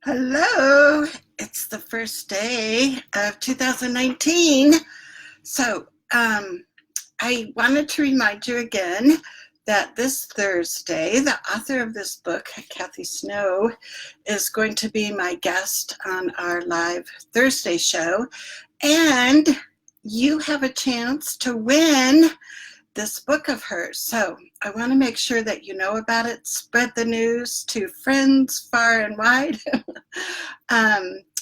Hello, it's the first day of 2019. So, I wanted to remind you again that this Thursday, the author of this book, Kathie Snow, is going to be my guest on our live Thursday show. And you have a chance to win this book of hers. So I want to make sure that you know about it. Spread the news to friends far and wide.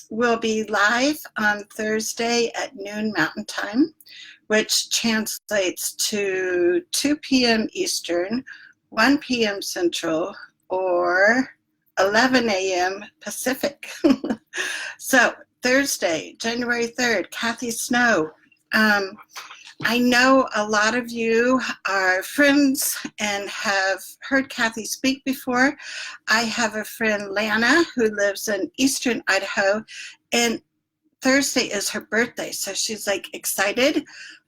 We'll be live on Thursday at noon Mountain Time, which translates to 2 p.m. Eastern, 1 p.m. Central, or 11 a.m. Pacific. So Thursday, January 3rd, Kathie Snow. I know a lot of you are friends and have heard Kathie speak before. I have a friend, Lana, who lives in Eastern Idaho, and Thursday is her birthday, so she's like excited.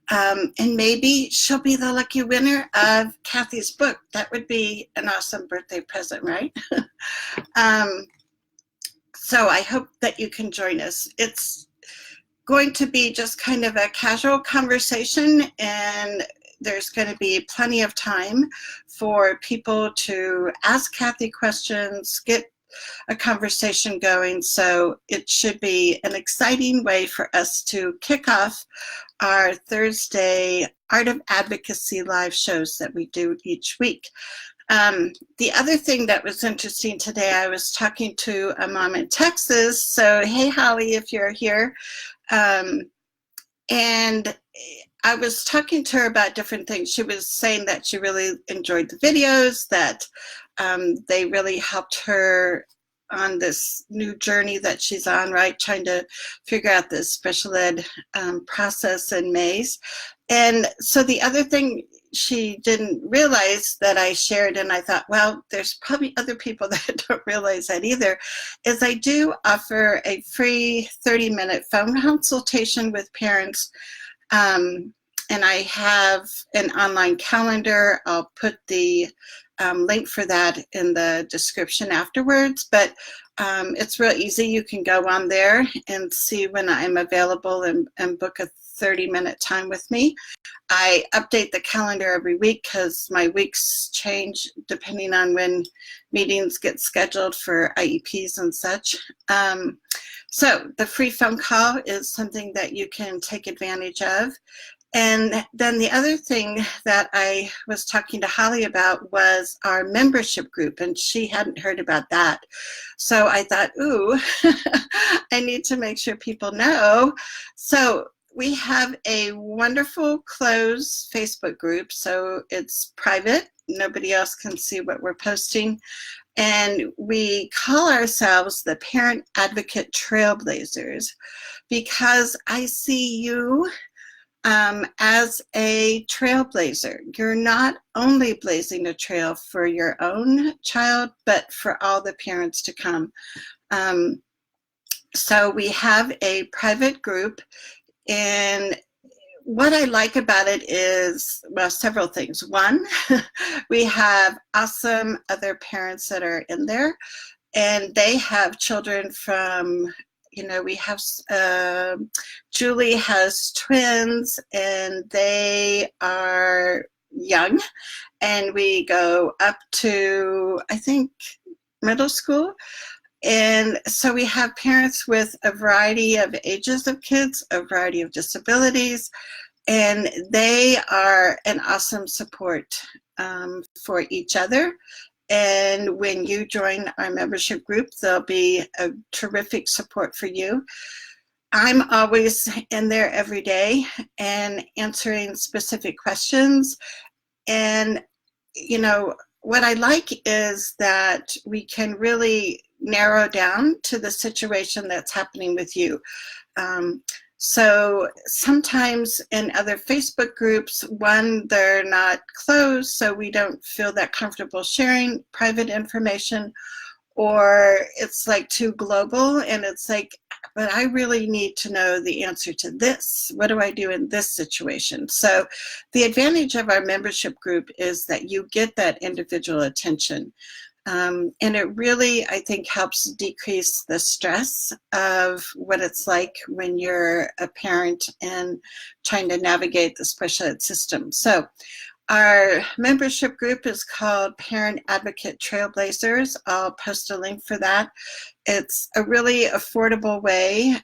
And maybe she'll be the lucky winner of Kathie's book. That would be an awesome birthday present, right? So I hope that you can join us. It's going to be just kind of a casual conversation, and there's going to be plenty of time for people to ask Kathie questions, get a conversation going. So it should be an exciting way for us to kick off our Thursday Art of Advocacy live shows that we do each week. The other thing that was interesting today, I was talking to a mom in Texas. So, hey, Holly, if you're here. And I was talking to her about different things. She was saying that she really enjoyed the videos, that they really helped her on this new journey that she's on, right? Trying to figure out this special ed process in maze. And so the other thing she didn't realize that I shared, and I thought, well, there's probably other people that don't realize that either, is I do offer a free 30-minute phone consultation with parents. And I have an online calendar. I'll put the link for that in the description afterwards, but it's real easy. You can go on there and see when I'm available and book a 30-minute time with me. I update the calendar every week because my weeks change depending on when meetings get scheduled for IEPs and such. So the free phone call is something that you can take advantage of. And then the other thing that I was talking to Holly about was our membership group, and she hadn't heard about that. So I thought, ooh, I need to make sure people know. So we have a wonderful closed Facebook group, so it's private. Nobody else can see what we're posting. And we call ourselves the Parent Advocate Trailblazers because I see you as a trailblazer. You're not only blazing a trail for your own child, but for all the parents to come. So we have a private group, and what I like about it is, well, several things. One, we have awesome other parents that are in there, and they have children from, we have, Julie has twins, and they are young, and we go up to, I think, middle school. And so we have parents with a variety of ages of kids, a variety of disabilities, and they are an awesome support for each other. And when you join our membership group, there'll be a terrific support for you. I'm always in there every day and answering specific questions. And, what I like is that we can really narrow down to the situation that's happening with you. So sometimes in other Facebook groups, one, they're not closed, so we don't feel that comfortable sharing private information, or it's like too global, and it's like, but I really need to know the answer to this. What do I do in this situation? So the advantage of our membership group is that you get that individual attention. And it really, I think, helps decrease the stress of what it's like when you're a parent and trying to navigate the special ed system. So our membership group is called Parent Advocate Trailblazers. I'll post a link for that. It's a really affordable way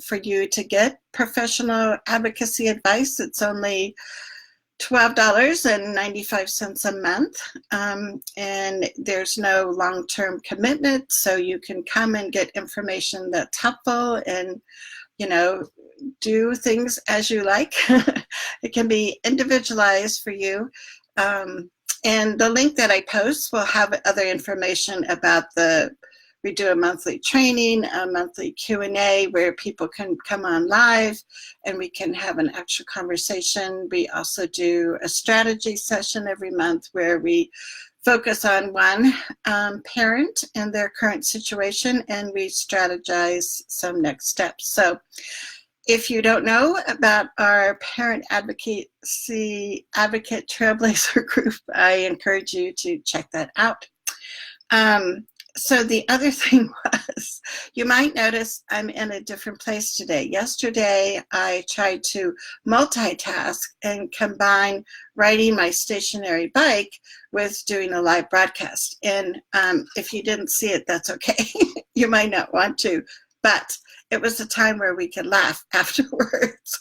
for you to get professional advocacy advice. It's only $12.95 a month, and there's no long-term commitment, so you can come and get information that's helpful and, you know, do things as you like. It can be individualized for you. And the link that I post will have other information about we do a monthly training, a monthly Q&A where people can come on live and we can have an actual conversation. We also do a strategy session every month where we focus on one parent and their current situation, and we strategize some next steps. So if you don't know about our Parent Advocate Trailblazer group, I encourage you to check that out. So the other thing was, you might notice I'm in a different place today. Yesterday, I tried to multitask and combine riding my stationary bike with doing a live broadcast. And if you didn't see it, that's okay. You might not want to, but it was a time where we could laugh afterwards.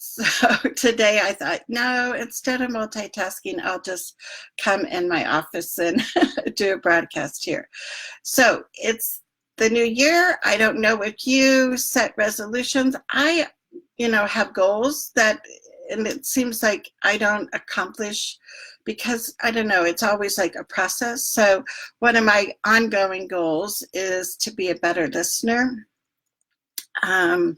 So today I thought, no, instead of multitasking, I'll just come in my office and do a broadcast here. So it's the new year. I don't know if you set resolutions. I, have goals and it seems like I don't accomplish because, I don't know, it's always like a process. So one of my ongoing goals is to be a better listener. And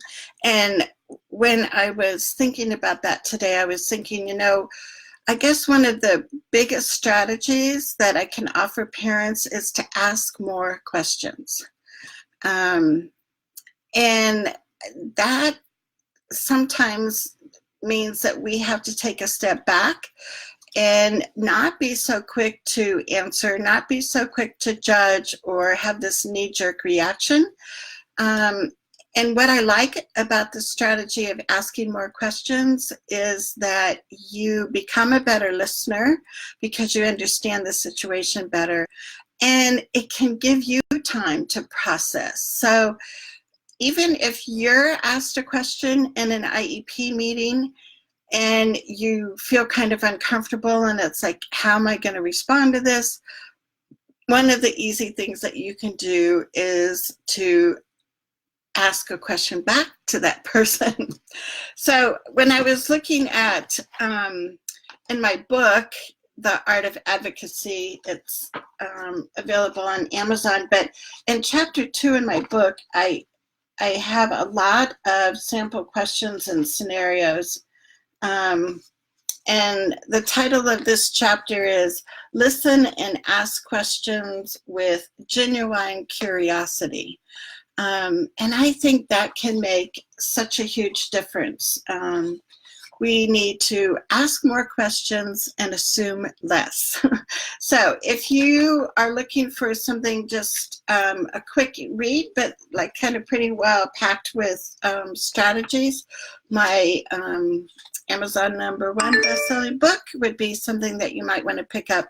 when I was thinking about that today, I was thinking, I guess one of the biggest strategies that I can offer parents is to ask more questions. And that sometimes means that we have to take a step back and not be so quick to answer, not be so quick to judge or have this knee-jerk reaction. And what I like about the strategy of asking more questions is that you become a better listener because you understand the situation better, and it can give you time to process. So even if you're asked a question in an IEP meeting and you feel kind of uncomfortable and it's like, how am I going to respond to this? One of the easy things that you can do is to ask a question back to that person. So when I was looking at, in my book, The Art of Advocacy, it's available on Amazon, but in chapter 2 in my book, I have a lot of sample questions and scenarios. And the title of this chapter is Listen and Ask Questions with Genuine Curiosity. And I think that can make such a huge difference. We need to ask more questions and assume less. So if you are looking for something just a quick read, but like kind of pretty well packed with strategies, my Amazon #1 best-selling book would be something that you might want to pick up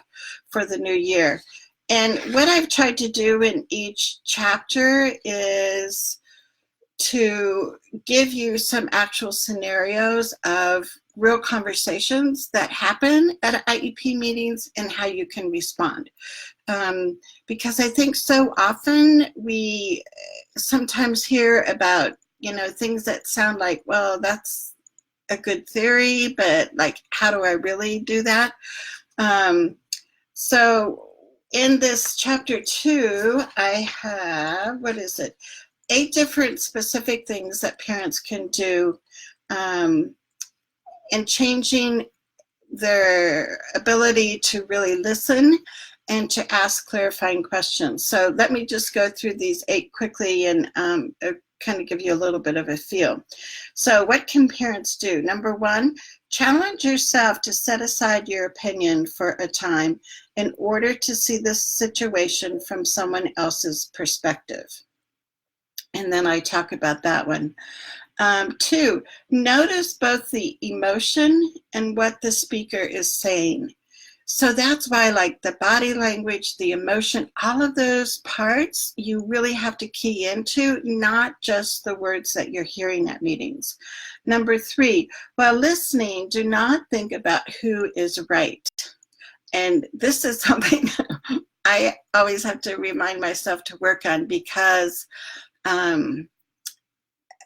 for the new year. And what I've tried to do in each chapter is to give you some actual scenarios of real conversations that happen at IEP meetings and how you can respond. Because I think so often we sometimes hear about, things that sound like, well, that's a good theory, but like, how do I really do that? So in this chapter 2, I have, 8 different specific things that parents can do in changing their ability to really listen and to ask clarifying questions. So let me just go through these 8 quickly and kind of give you a little bit of a feel. So what can parents do? Number 1, Challenge yourself to set aside your opinion for a time in order to see this situation from someone else's perspective. And then I talk about that one. 2, notice both the emotion and what the speaker is saying. So that's why, like, the body language, the emotion, all of those parts, you really have to key into, not just the words that you're hearing at meetings. Number 3, while listening, do not think about who is right. And this is something I always have to remind myself to work on, because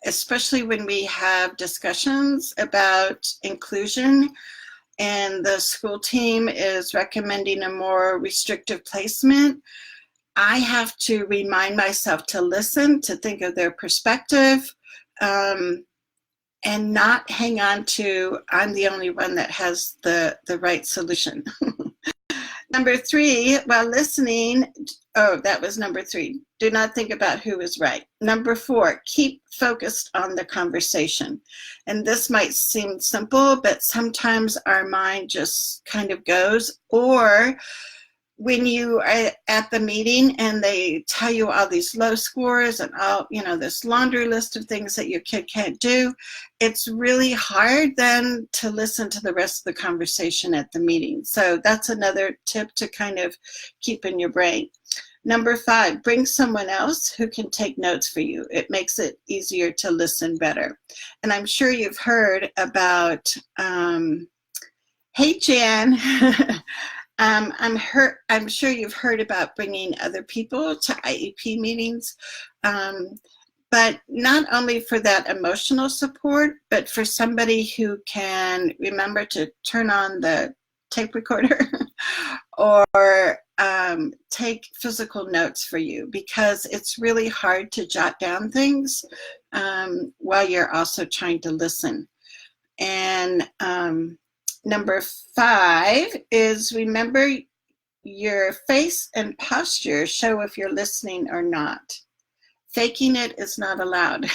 especially when we have discussions about inclusion, and the school team is recommending a more restrictive placement, I have to remind myself to listen, to think of their perspective, and not hang on to, I'm the only one that has the right solution. Number 3, while listening, that was number 3. Do not think about who is right. Number 4, keep focused on the conversation. And this might seem simple, but sometimes our mind just kind of goes. Or when you are at the meeting and they tell you all these low scores and all, this laundry list of things that your kid can't do, it's really hard then to listen to the rest of the conversation at the meeting. So that's another tip to kind of keep in your brain. Number 5, bring someone else who can take notes for you. It makes it easier to listen better. And I'm sure you've heard about, hey Jan, I'm sure you've heard about bringing other people to IEP meetings, but not only for that emotional support, but for somebody who can remember to turn on the tape recorder or take physical notes for you, because it's really hard to jot down things while you're also trying to listen. And number 5 is remember your face and posture show if you're listening or not. Faking it is not allowed.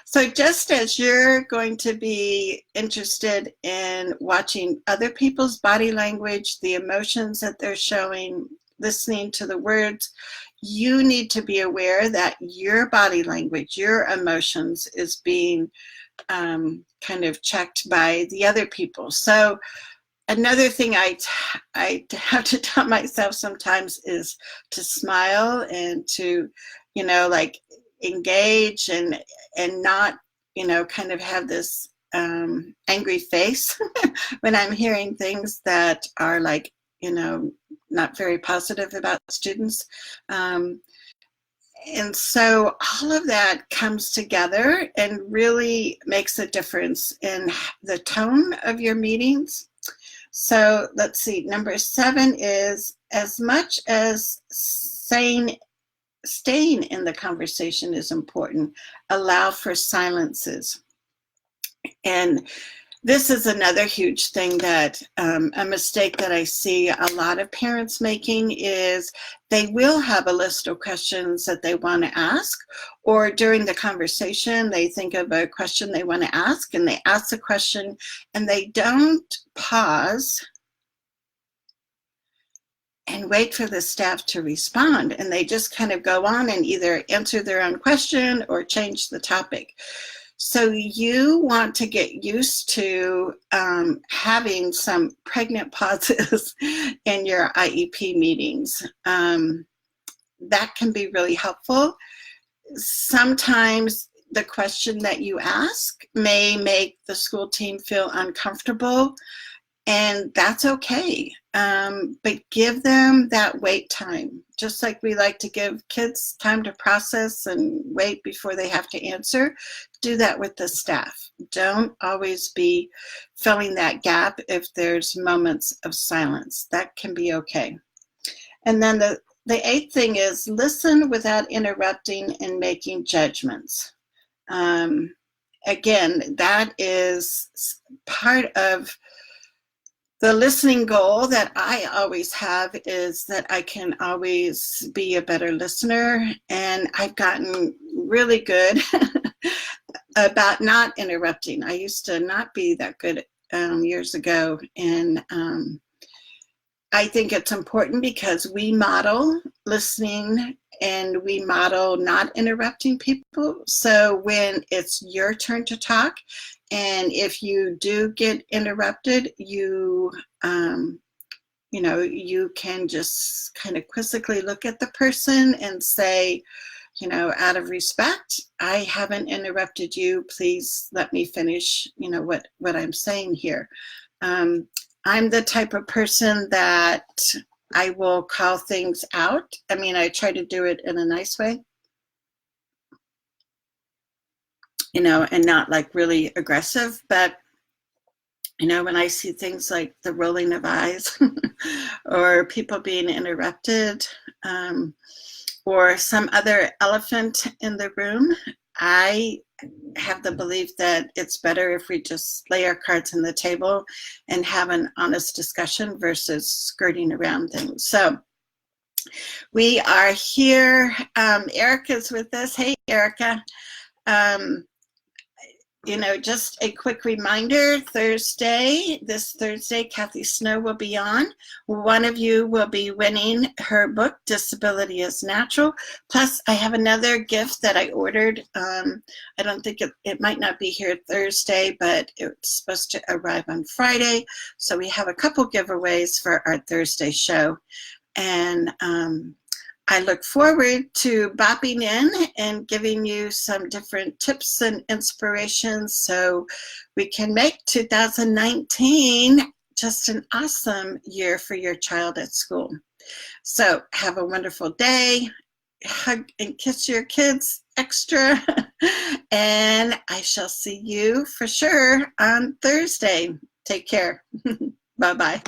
So just as you're going to be interested in watching other people's body language, the emotions that they're showing, listening to the words, you need to be aware that your body language, your emotions is being kind of checked by the other people. So another thing I have to tell myself sometimes is to smile and to, like, engage and not, kind of have this angry face when I'm hearing things that are, like, not very positive about students. And so all of that comes together and really makes a difference in the tone of your meetings. So let's see, number 7 is, as much as staying in the conversation is important, allow for silences. And this is another huge thing that a mistake that I see a lot of parents making is they will have a list of questions that they want to ask, or during the conversation they think of a question they want to ask and they ask the question and they don't pause and wait for the staff to respond, and they just kind of go on and either answer their own question or change the topic. So you want to get used to having some pregnant pauses in your IEP meetings. That can be really helpful. Sometimes the question that you ask may make the school team feel uncomfortable, and that's okay. But give them that wait time. Just like we like to give kids time to process and wait before they have to answer, do that with the staff. Don't always be filling that gap if there's moments of silence. That can be okay. And then the 8th thing is listen without interrupting and making judgments. Again, that is part of the listening goal that I always have, is that I can always be a better listener, and I've gotten really good about not interrupting. I used to not be that good years ago. And I think it's important because we model listening and we model not interrupting people. So when it's your turn to talk, and if you do get interrupted, you you can just kind of quizzically look at the person and say, out of respect, I haven't interrupted you. Please let me finish, what I'm saying here. I'm the type of person that I will call things out. I mean, I try to do it in a nice way, and not like really aggressive. But, when I see things like the rolling of eyes or people being interrupted, or some other elephant in the room, I have the belief that it's better if we just lay our cards on the table and have an honest discussion versus skirting around things. So we are here. Erica's with us. Hey, Erica. Just a quick reminder, this Thursday, Kathie Snow will be on. One of you will be winning her book, Disability is Natural. Plus, I have another gift that I ordered. I don't think it might not be here Thursday, but it's supposed to arrive on Friday. So we have a couple giveaways for our Thursday show. And I look forward to bopping in and giving you some different tips and inspirations so we can make 2019 just an awesome year for your child at school. So have a wonderful day. Hug and kiss your kids extra. And I shall see you for sure on Thursday. Take care. Bye-bye.